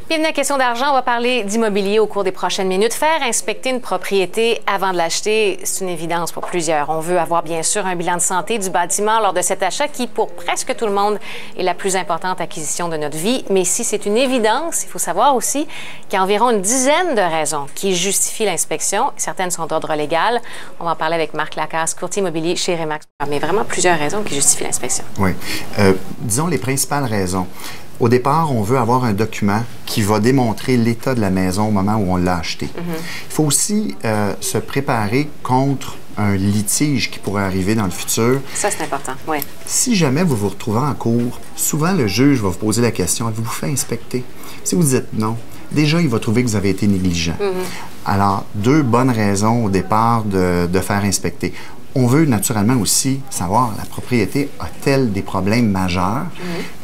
Bienvenue à Question d'argent. On va parler d'immobilier au cours des prochaines minutes. Faire inspecter une propriété avant de l'acheter, c'est une évidence pour plusieurs. On veut avoir bien sûr un bilan de santé du bâtiment lors de cet achat qui, pour presque tout le monde, est la plus importante acquisition de notre vie. Mais si c'est une évidence, il faut savoir aussi qu'il y a environ une dizaine de raisons qui justifient l'inspection. Certaines sont d'ordre légal. On va en parler avec Marc Lacasse, courtier immobilier chez Remax. Mais vraiment plusieurs raisons qui justifient l'inspection. Oui. Disons les principales raisons. Au départ, on veut avoir un document qui va démontrer l'état de la maison au moment où on l'a acheté. Il faut aussi se préparer contre un litige qui pourrait arriver dans le futur. Ça, c'est important, oui. Si jamais vous vous retrouvez en cours, souvent le juge va vous poser la question, avez-vous fait inspecter? Si vous dites non, déjà, il va trouver que vous avez été négligent. Alors, deux bonnes raisons au départ de faire inspecter. On veut naturellement aussi savoir, la propriété a-t-elle des problèmes majeurs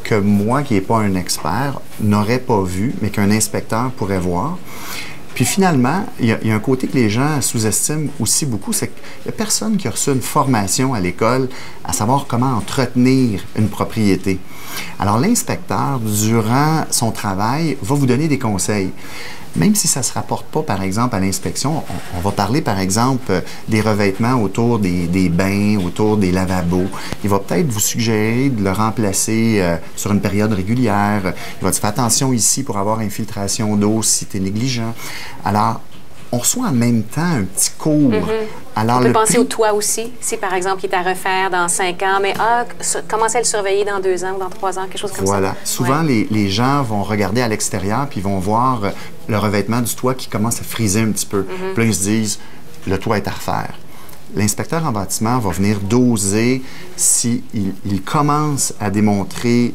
que moi, qui n'ai pas un expert, n'aurais pas vu, mais qu'un inspecteur pourrait voir. Puis finalement, il y a un côté que les gens sous-estiment aussi beaucoup, c'est qu'il n'y a personne qui a reçu une formation à l'école à savoir comment entretenir une propriété. Alors l'inspecteur, durant son travail, va vous donner des conseils. Même si ça ne se rapporte pas, par exemple, à l'inspection, on va parler, par exemple, des revêtements autour des bains, autour des lavabos. Il va peut-être vous suggérer de le remplacer sur une période régulière. Il va dire, fais attention ici pour avoir infiltration d'eau si tu es négligent. Alors, on reçoit en même temps un petit cours. Alors, on peut penser au toit aussi. Si, par exemple, il est à refaire dans 5 ans, mais commencer à le surveiller dans 2 ans ou dans 3 ans, quelque chose comme ça. Voilà. Souvent, les gens vont regarder à l'extérieur puis ils vont voir le revêtement du toit qui commence à friser un petit peu. Puis là, ils se disent, le toit est à refaire. L'inspecteur en bâtiment va venir doser s'il commence à démontrer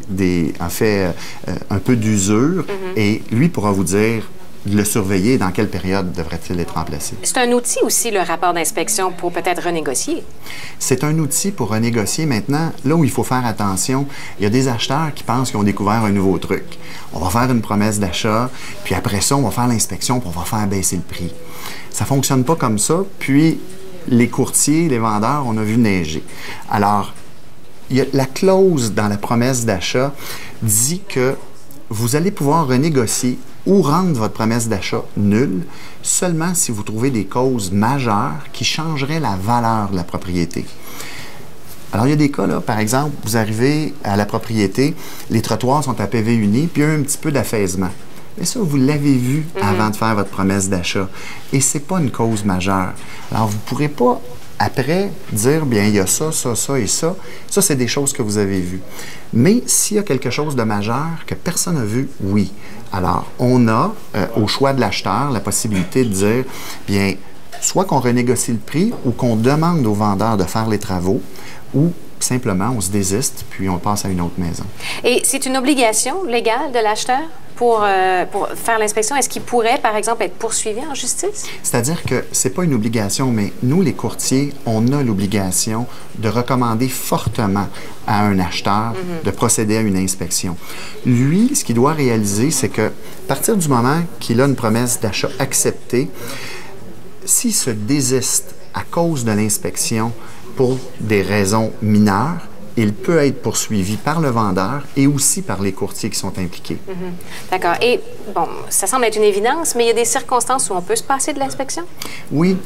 un peu d'usure et lui pourra vous dire de le surveiller, dans quelle période devrait-il être remplacé. C'est un outil aussi, le rapport d'inspection, pour peut-être renégocier. C'est un outil pour renégocier. Maintenant, là où il faut faire attention, il y a des acheteurs qui pensent qu'ils ont découvert un nouveau truc. On va faire une promesse d'achat, puis après ça, on va faire l'inspection, puis on va faire baisser le prix. Ça ne fonctionne pas comme ça, puis les courtiers, les vendeurs, on a vu neiger. Alors, la clause dans la promesse d'achat dit que vous allez pouvoir renégocier ou rendre votre promesse d'achat nulle seulement si vous trouvez des causes majeures qui changeraient la valeur de la propriété. Alors, il y a des cas, là, par exemple, vous arrivez à la propriété, les trottoirs sont à PV uni, puis il y a un petit peu d'affaissement. Mais ça, vous l'avez vu avant de faire votre promesse d'achat. Et ce n'est pas une cause majeure. Alors, vous ne pourrez pas, après, dire, bien, il y a ça, ça, ça et ça. Ça, c'est des choses que vous avez vues. Mais s'il y a quelque chose de majeur que personne n'a vu, oui. Alors, on a, au choix de l'acheteur, la possibilité de dire, bien, soit qu'on renégocie le prix ou qu'on demande au vendeur de faire les travaux ou simplement on se désiste puis on passe à une autre maison. Et c'est une obligation légale de l'acheteur pour faire l'inspection? Est-ce qu'il pourrait, par exemple, être poursuivi en justice? C'est-à-dire que ce n'est pas une obligation, mais nous, les courtiers, on a l'obligation de recommander fortement à un acheteur de procéder à une inspection. Lui, ce qu'il doit réaliser, c'est que à partir du moment qu'il a une promesse d'achat acceptée, s'il se désiste à cause de l'inspection pour des raisons mineures, il peut être poursuivi par le vendeur et aussi par les courtiers qui sont impliqués. D'accord. Et, bon, ça semble être une évidence, mais il y a des circonstances où on peut se passer de l'inspection? Oui,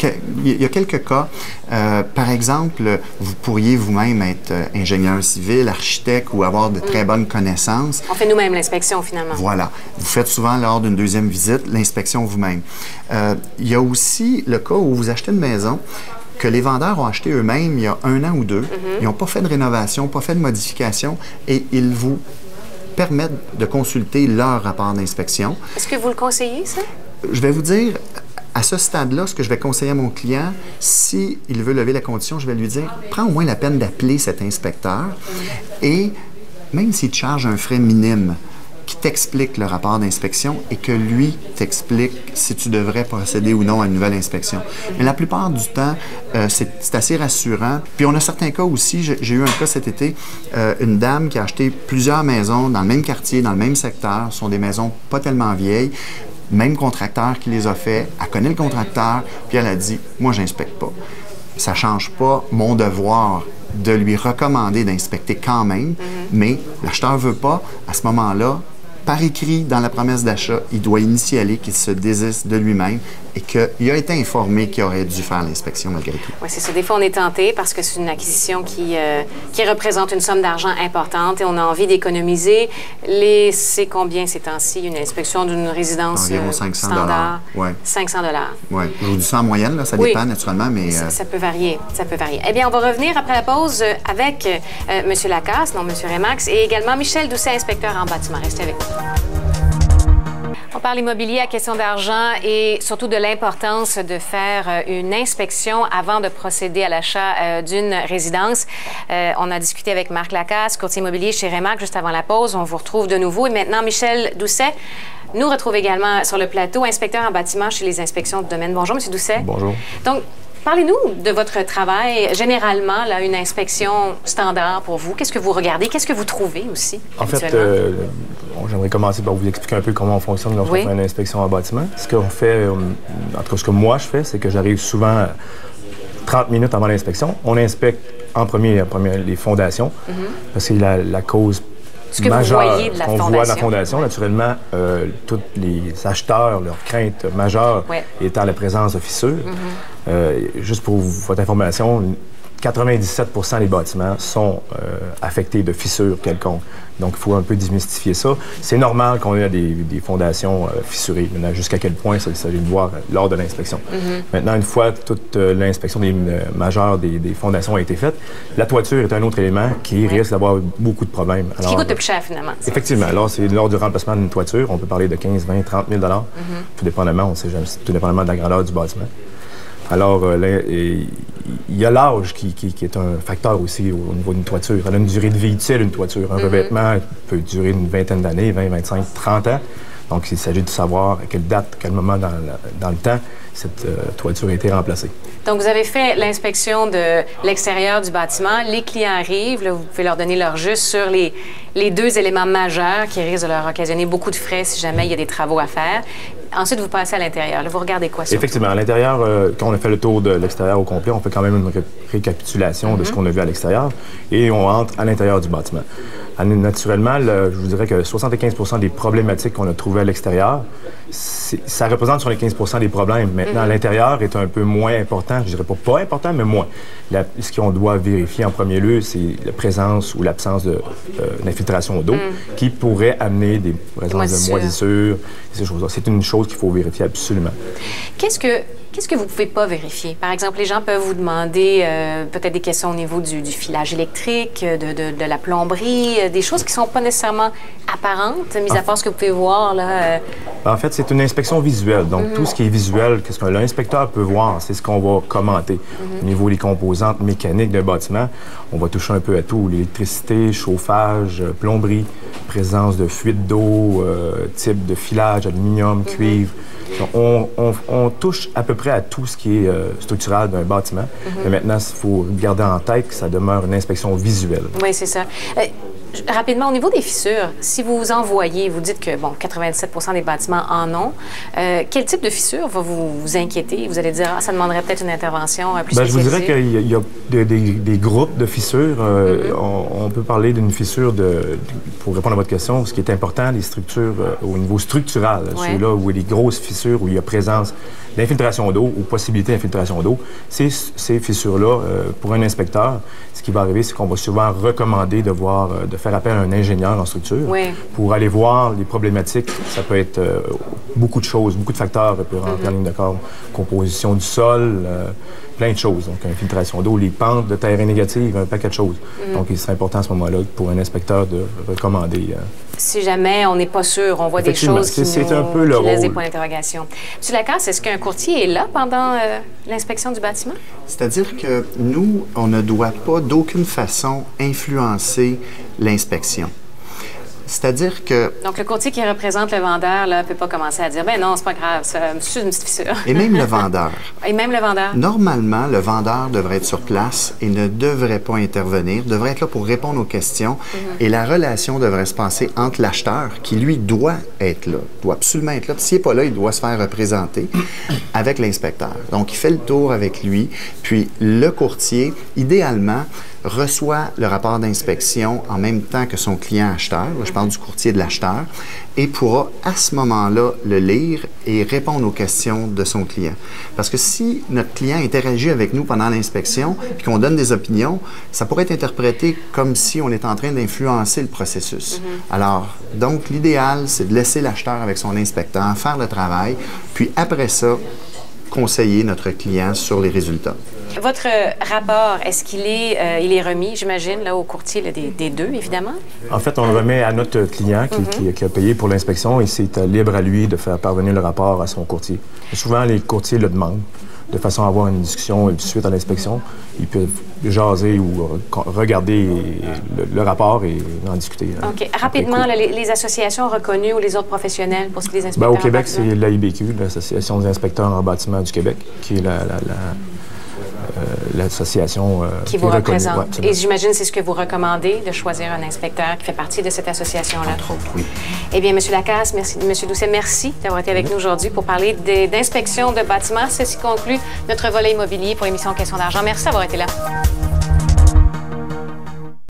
il y a quelques cas. Par exemple, vous pourriez vous-même être ingénieur civil, architecte ou avoir de très bonnes connaissances. On fait nous-mêmes l'inspection, finalement. Voilà. Vous faites souvent, lors d'une deuxième visite, l'inspection vous-même. Il y a aussi le cas où vous achetez une maison que les vendeurs ont acheté eux-mêmes il y a 1 an ou 2. Ils n'ont pas fait de rénovation, pas fait de modification et ils vous permettent de consulter leur rapport d'inspection. Est-ce que vous le conseillez, ça? Je vais vous dire, à ce stade-là, ce que je vais conseiller à mon client, s'il veut lever la condition, je vais lui dire, prends au moins la peine d'appeler cet inspecteur et même s'il te charge un frais minime, qui t'explique le rapport d'inspection et que lui t'explique si tu devrais procéder ou non à une nouvelle inspection. Mais la plupart du temps, c'est assez rassurant. Puis on a certains cas aussi, j'ai eu un cas cet été, une dame qui a acheté plusieurs maisons dans le même quartier, dans le même secteur. Ce sont des maisons pas tellement vieilles. Même contracteur qui les a fait, elle connaît le contracteur, puis elle a dit « Moi, j'inspecte pas ». Ça ne change pas mon devoir de lui recommander d'inspecter quand même, mais l'acheteur ne veut pas, à ce moment-là, par écrit dans la promesse d'achat, il doit initialer qu'il se désiste de lui-même et qu'il a été informé qu'il aurait dû faire l'inspection malgré tout. Oui, c'est ça. Des fois, on est tenté parce que c'est une acquisition qui représente une somme d'argent importante et on a envie d'économiser. C'est combien ces temps-ci, une inspection d'une résidence environ 500 standard? Ouais. 500 $. Oui, je vous dis ça en moyenne, là, ça dépend naturellement, mais... Ça peut varier, ça peut varier. Eh bien, on va revenir après la pause avec M. Lacasse, non, M. Remax, et également Michel Doucet, inspecteur en bâtiment. Restez avec nous. On parle immobilier à question d'argent et surtout de l'importance de faire une inspection avant de procéder à l'achat d'une résidence. On a discuté avec Marc Lacasse, courtier immobilier chez Remax, juste avant la pause. On vous retrouve de nouveau. Et maintenant, Michel Doucet nous retrouve également sur le plateau, inspecteur en bâtiment chez les inspections de domaine. Bonjour, M. Doucet. Bonjour. Donc, parlez-nous de votre travail. Généralement, là, une inspection standard pour vous. Qu'est-ce que vous regardez? Qu'est-ce que vous trouvez aussi? En fait, j'aimerais commencer par vous expliquer un peu comment on fonctionne lorsqu'on fait une inspection en bâtiment. Ce qu'on fait, en tout cas, ce que moi je fais, c'est que j'arrive souvent 30 minutes avant l'inspection. On inspecte en premier les fondations, parce que c'est la cause majeure qu'on voit de la fondation. Naturellement, tous les acheteurs, leur crainte majeure étant la présence de fissures. Juste pour votre information, 97 % des bâtiments sont affectés de fissures quelconques. Donc, il faut un peu démystifier ça. C'est normal qu'on ait des fondations fissurées. Maintenant, jusqu'à quel point, ça s'agit de voir lors de l'inspection. Maintenant, une fois toute l'inspection majeure des fondations a été faite, la toiture est un autre élément qui risque d'avoir beaucoup de problèmes. Ce qui coûte le plus cher, finalement. Effectivement. Alors, c'est lors du remplacement d'une toiture, on peut parler de 15, 20, 30 000 $, tout dépendamment, on sait jamais, tout dépendamment de la grandeur du bâtiment. Alors, il y a l'âge qui est un facteur aussi au niveau d'une toiture. Elle a une durée de vie utile, une toiture. Un revêtement peut durer une vingtaine d'années, 20, 25, 30 ans. Donc, il s'agit de savoir à quelle date, à quel moment dans le temps, cette toiture a été remplacée. Donc, vous avez fait l'inspection de l'extérieur du bâtiment. Les clients arrivent, là, vous pouvez leur donner leur juste sur les deux éléments majeurs qui risquent de leur occasionner beaucoup de frais si jamais il y a des travaux à faire. Ensuite, vous passez à l'intérieur. Là, vous regardez quoi ça? Effectivement, à l'intérieur, quand on a fait le tour de l'extérieur au complet, on fait quand même une récapitulation de ce qu'on a vu à l'extérieur et on entre à l'intérieur du bâtiment. Naturellement, je vous dirais que 75 % des problématiques qu'on a trouvées à l'extérieur, ça représente sur les 15 % des problèmes. Maintenant, à l'intérieur est un peu moins important. Je dirais pas important, mais moins. Ce qu'on doit vérifier en premier lieu, c'est la présence ou l'absence d'infiltration d'eau qui pourrait amener des présences de moisissures et ces choses-là. C'est une chose qu'il faut vérifier absolument. Qu'est-ce que vous ne pouvez pas vérifier? Par exemple, les gens peuvent vous demander peut-être des questions au niveau du filage électrique, de la plomberie, des choses qui ne sont pas nécessairement apparentes, mis à part ce que vous pouvez voir là. En fait, c'est une inspection visuelle. Donc, tout ce qui est visuel, qu'est-ce que l'inspecteur peut voir, c'est ce qu'on va commenter. Au niveau des composantes mécaniques d'un bâtiment, on va toucher un peu à tout. L'électricité, chauffage, plomberie, présence de fuite d'eau, type de filage, aluminium, cuivre. Donc, on touche à peu près à tout ce qui est structural d'un bâtiment. Mais maintenant, il faut garder en tête que ça demeure une inspection visuelle. Oui, c'est ça. Rapidement, au niveau des fissures, si vous envoyez, vous dites que, bon, 97 % des bâtiments en ont, quel type de fissure va vous inquiéter? Vous allez dire, ça demanderait peut-être une intervention plus spécialisée? Je vous dirais qu'il y a des groupes de fissures. On peut parler d'une fissure pour répondre à votre question, ce qui est important, les structures au niveau structural, ceux-là où il y a des grosses fissures, où il y a présence d'infiltration d'eau ou possibilité d'infiltration d'eau. Ces fissures-là, pour un inspecteur, ce qui va arriver, c'est qu'on va souvent recommander de faire appel à un ingénieur en structure pour aller voir les problématiques. Ça peut être beaucoup de choses, beaucoup de facteurs peut rentrer en ligne de compte. Composition du sol, plein de choses. Donc, infiltration d'eau, les pentes de terrain négatives, un paquet de choses. Donc, il serait important à ce moment-là pour un inspecteur de recommander. Si jamais on n'est pas sûr, on voit des choses qui laissent des points d'interrogation. M. Lacasse, est-ce qu'un courtier est là pendant l'inspection du bâtiment? C'est-à-dire que nous, on ne doit pas d'aucune façon influencer l'inspection. C'est-à-dire que... Donc, le courtier qui représente le vendeur ne peut pas commencer à dire « ben non, c'est pas grave, c'est une petite fissure. » Et même le vendeur. Et même le vendeur. Normalement, le vendeur devrait être sur place et ne devrait pas intervenir, devrait être là pour répondre aux questions. Et la relation devrait se passer entre l'acheteur, qui lui doit être là, doit absolument être là. Puis s'il n'est pas là, il doit se faire représenter avec l'inspecteur. Donc, il fait le tour avec lui. Puis le courtier, idéalement, reçoit le rapport d'inspection en même temps que son client acheteur, là, je parle du courtier de l'acheteur, et pourra à ce moment-là le lire et répondre aux questions de son client. Parce que si notre client interagit avec nous pendant l'inspection et qu'on donne des opinions, ça pourrait être interprété comme si on est en train d'influencer le processus. Alors, donc, l'idéal, c'est de laisser l'acheteur avec son inspecteur faire le travail, puis après ça, conseiller notre client sur les résultats. Votre rapport, est-ce qu'il est, il est remis, j'imagine, là, au courtier là, des deux, évidemment? En fait, on le remet à notre client qui a payé pour l'inspection et c'est libre à lui de faire parvenir le rapport à son courtier. Et souvent, les courtiers le demandent de façon à avoir une discussion suite à l'inspection. Ils peuvent jaser ou regarder le rapport et en discuter. OK. Rapidement, là, les associations reconnues ou les autres professionnels pour ce qui est des inspecteurs au Québec, en bâtiment? c'est l'AIBQ, l'Association des inspecteurs en bâtiment du Québec, qui est l'association qui vous représente. Ouais, et j'imagine c'est ce que vous recommandez, de choisir un inspecteur qui fait partie de cette association-là. Entre autres, oui. Eh bien, M. Lacasse, merci, M. Doucet, merci d'avoir été avec nous aujourd'hui pour parler d'inspection de bâtiments. Ceci conclut notre volet immobilier pour l'émission Question d'argent. Merci d'avoir été là.